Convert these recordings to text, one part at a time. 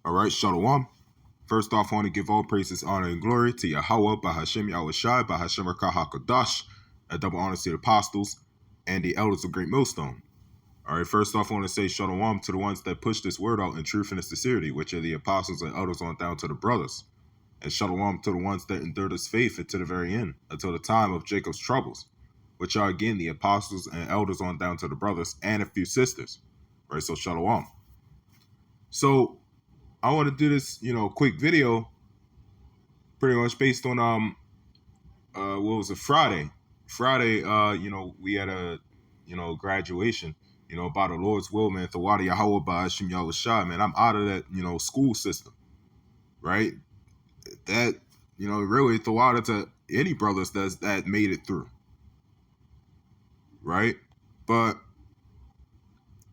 All right, Shalom. First off, I want to give all praises, honor, and glory to Yahweh, Bahashem Yahushai, Bahashem Rakah HaKadosh, a double honor to the apostles and the elders of Great Millstone. All right, first off, I want to say Shalom to the ones that push this word out in truth and sincerity, which are the apostles and elders on down to the brothers. And Shalom to the ones that endure this faith until the very end, until the time of Jacob's troubles, which are again the apostles and elders on down to the brothers and a few sisters. All right, so Shalom. So I want to do this, quick video, pretty much based on what was it, Friday. Friday, we had a, graduation, by the Lord's will, man. Thawada Yahweh Ba'ashim Yahushai, man. I'm out of that, school system, right? That, really Thawada to any brothers that made it through, right? But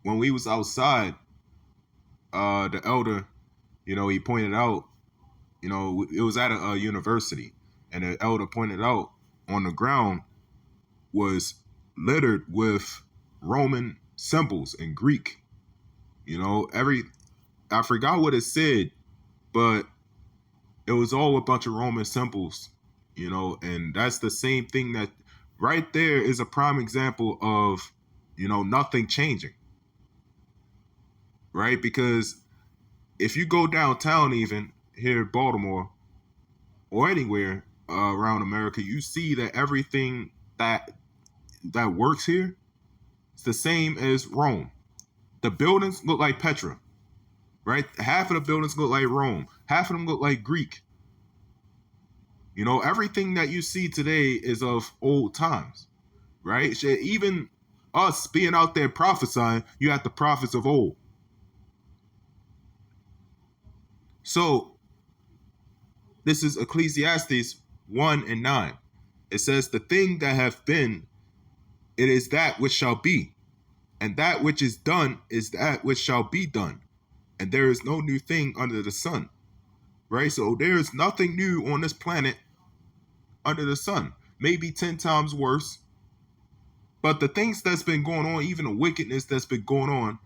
when we was outside, the elder, he pointed out, it was at a university, and the elder pointed out on the ground was littered with Roman symbols in Greek. I forgot what it said, but it was all a bunch of Roman symbols, and that's the same thing that right there is a prime example of, nothing changing, right? Because if you go downtown, even here in Baltimore or anywhere around America, you see that everything that works here is the same as Rome. The buildings look like Petra, right? Half of the buildings look like Rome. Half of them look like Greek. Everything that you see today is of old times, right? Even us being out there prophesying, you have the prophets of old. So this is Ecclesiastes 1:9. It says, the thing that hath been, it is that which shall be. And that which is done is that which shall be done. And there is no new thing under the sun. Right? So there is nothing new on this planet under the sun. Maybe 10 times worse. But the things that's been going on, even the wickedness that's been going on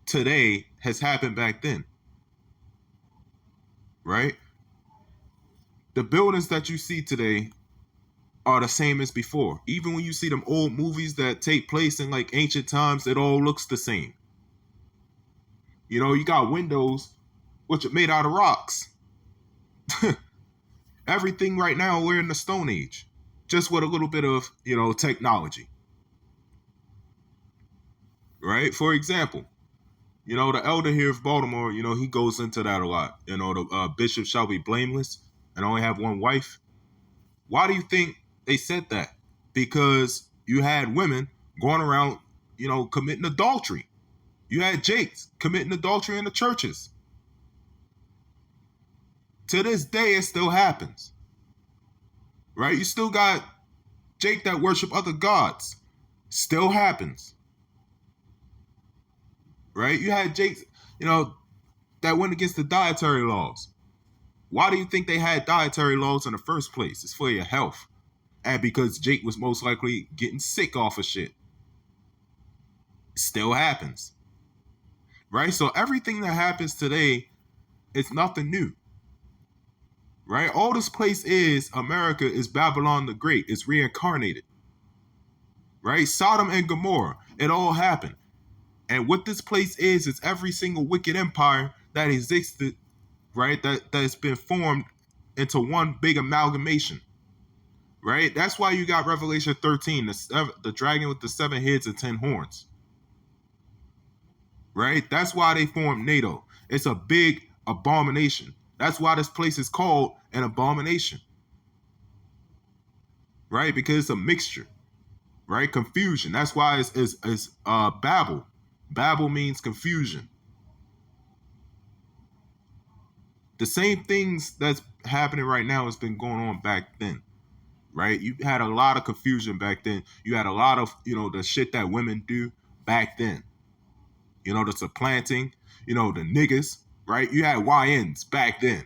today has happened back then. Right? The buildings that you see today are the same as before. Even when you see them old movies that take place in like ancient times, it all looks the same. You got windows which are made out of rocks. Everything right now, we're in the Stone Age, just with a little bit of, technology. Right? For example, the elder here of Baltimore, he goes into that a lot. The bishop shall be blameless and only have one wife. Why do you think they said that? Because you had women going around, committing adultery. You had Jakes committing adultery in the churches. To this day, it still happens. Right? You still got Jake that worship other gods. Still happens. Right? You had Jakes, that went against the dietary laws. Why do you think they had dietary laws in the first place? It's for your health. And because Jake was most likely getting sick off of shit. It still happens. Right? So everything that happens today, it's nothing new. Right? All this place is, America, is Babylon the Great. It's reincarnated. Right? Sodom and Gomorrah. It all happened. And what this place is every single wicked empire that existed, right? That's been formed into one big amalgamation. Right? That's why you got Revelation 13, the dragon with the 7 heads and 10 horns. Right? That's why they formed NATO. It's a big abomination. That's why this place is called an abomination. Right? Because it's a mixture. Right? Confusion. That's why it's Babel. Babel means confusion. The same things that's happening right now has been going on back then. Right? You had a lot of confusion back then. You had a lot of, the shit that women do back then. The supplanting, the niggas, right? You had YNs back then.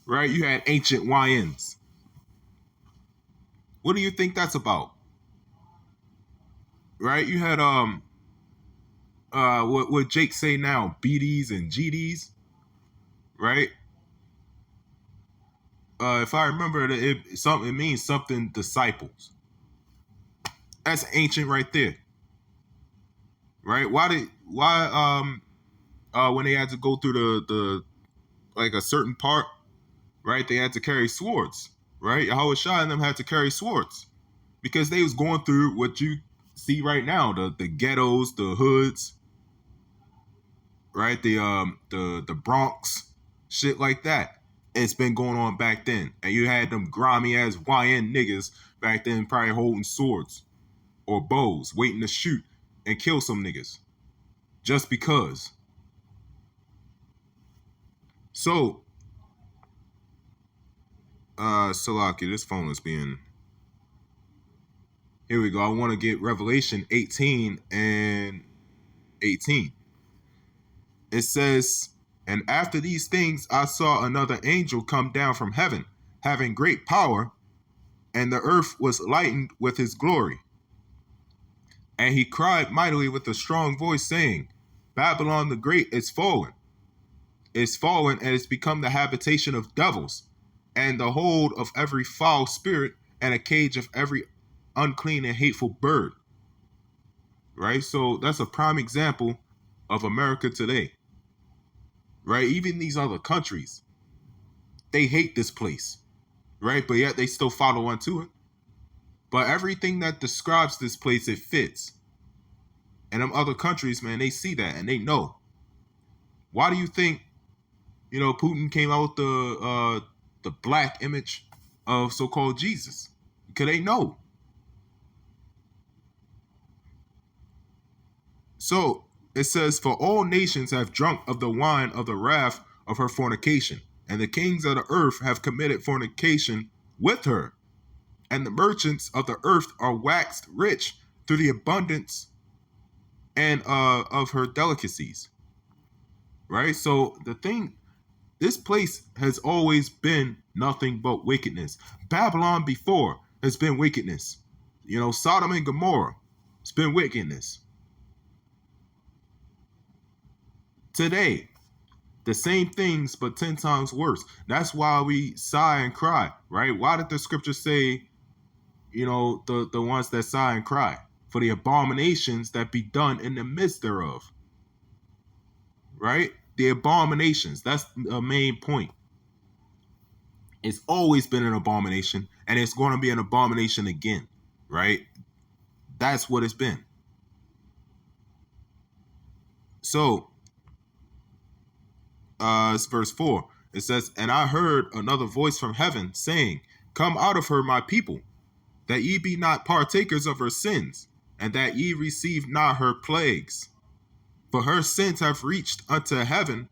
Right? You had ancient YNs. What do you think that's about? Right? You had what Jake say now, BDs and GDs, right? If I remember, it means something disciples. That's ancient right there, right? When they had to go through the like a certain part, right? They had to carry swords, right? Yahweh Shai and them had to carry swords because they was going through what you see right now, the ghettos, the hoods, right? The Bronx, shit like that. It's been going on back then. And you had them grimy ass YN niggas back then probably holding swords or bows, waiting to shoot and kill some niggas. Just because. So, Salaki, this phone is being... Here we go. I want to get Revelation 18 and 18. It says, and after these things, I saw another angel come down from heaven, having great power, and the earth was lightened with his glory. And he cried mightily with a strong voice, saying, Babylon the Great is fallen, and it's become the habitation of devils, and the hold of every foul spirit, and a cage of every unclean and hateful bird. Right? So that's a prime example of America today. Right? Even these other countries, they hate this place. Right? But yet they still follow unto it. But everything that describes this place, it fits. And them other countries, man, they see that and they know. Why do you think, Putin came out with the black image of so-called Jesus? Because they know. So it says, for all nations have drunk of the wine of the wrath of her fornication, and the kings of the earth have committed fornication with her, and the merchants of the earth are waxed rich through the abundance and of her delicacies. Right? So this place has always been nothing but wickedness. Babylon before has been wickedness. Sodom and Gomorrah, it's been wickedness. Today, the same things, but 10 times worse. That's why we sigh and cry, right? Why did the scripture say, the ones that sigh and cry? For the abominations that be done in the midst thereof. Right? The abominations. That's the main point. It's always been an abomination, and it's going to be an abomination again. Right? That's what it's been. So, it's verse 4. It says, and I heard another voice from heaven saying, come out of her, my people, that ye be not partakers of her sins, and that ye receive not her plagues. For her sins have reached unto heaven,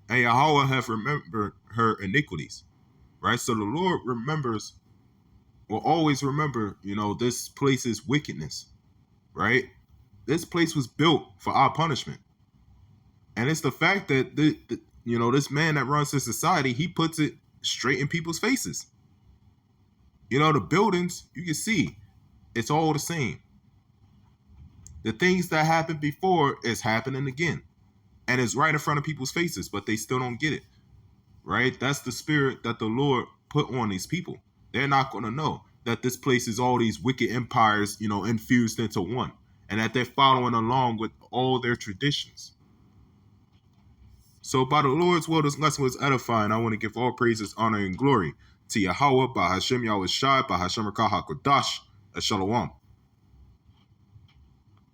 and Yahweh have remembered her iniquities. Right? So the Lord will always remember, this place's wickedness. Right? This place was built for our punishment. And it's the fact that, this man that runs this society, he puts it straight in people's faces. The buildings, you can see, it's all the same. The things that happened before is happening again. And it's right in front of people's faces, but they still don't get it. Right? That's the spirit that the Lord put on these people. They're not going to know that this place is all these wicked empires, infused into one. And that they're following along with all their traditions. So by the Lord's will, this lesson was edifying. I want to give all praises, honor, and glory to Yahweh, by Hashem Yahweh Shai, by Hashem Rakah HaKodash, Shalom.